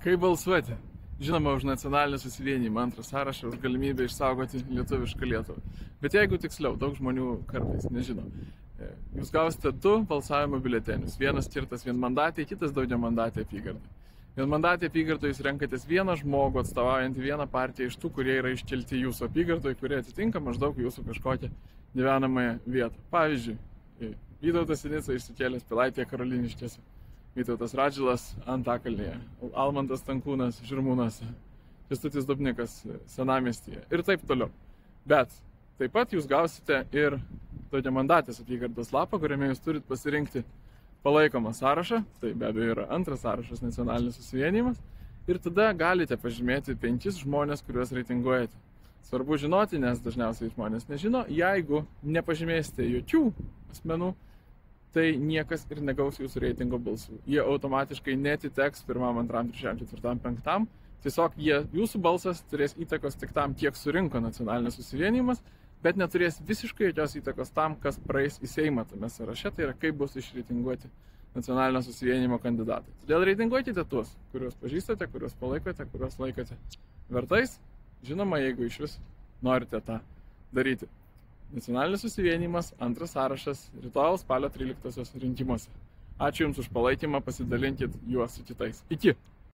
Kaip balsuoti? Žinoma, už nacionalinį susivienijimą, antrą sąrašą, už galimybę išsaugoti lietuvišką Lietuvą. Bet jeigu tiksliau, daug žmonių kartais nežino. Jūs gausite 2 balsavimo biuletenius. Vienas skirtas vienmandatė, kitas daugiamandatė apygardai. Vienmandatė apygardoje jūs renkatės vieną žmogų atstovaujantį vieną partiją iš tų, kurie yra iškelti jūsų apygardoje, kurie atitinka maždaug jūsų kažkokią gyvenamąją vietą. Pavyzdžiui, Vytautas Sinica išsikėlęs Pilaitėje Karoliniškėse, Vytautas Radžilas Antakalnyje, Almantas Tankūnas Žirmūnuose, Kęstutis Dubnikas Senamiestyje ir taip toliau. Bet taip pat jūs gausite ir daugiamandatės apygardos lapą, kuriame jūs turit pasirinkti palaikomą sąrašą, tai be abejo yra antras sąrašas nacionalinis susivienijimas, ir tada galite pažymėti 5 žmonės, kuriuos reitinguojate. Svarbu žinoti, nes dažniausiai žmonės nežino, jeigu nepažymėsite jokių asmenų, tai niekas ir negaus jūsų reitingo balsų. Jie automatiškai netiteks 1, 2, 3, 4, 5. Tiesiog jūsų balsas turės įtakos tik tam, kiek surinko nacionalinis susivienijimas, bet neturės visiškai jokios įtakos tam, kas praeis į Seimą tame sąraše, tai yra kaip bus išreitinguoti nacionalinio susivienijimo kandidatai. Todėl reitinguokite tuos, kuriuos pažįstate, kuriuos palaikote, kuriuos laikote vertais. Žinoma, jeigu iš vis norite tą daryti. Nacionalinis susivienijimas, antras sąrašas, rytoj spalio 13 rinkimuose. Ačiū Jums už palaikymą, pasidalinkit juos su kitais. Iki!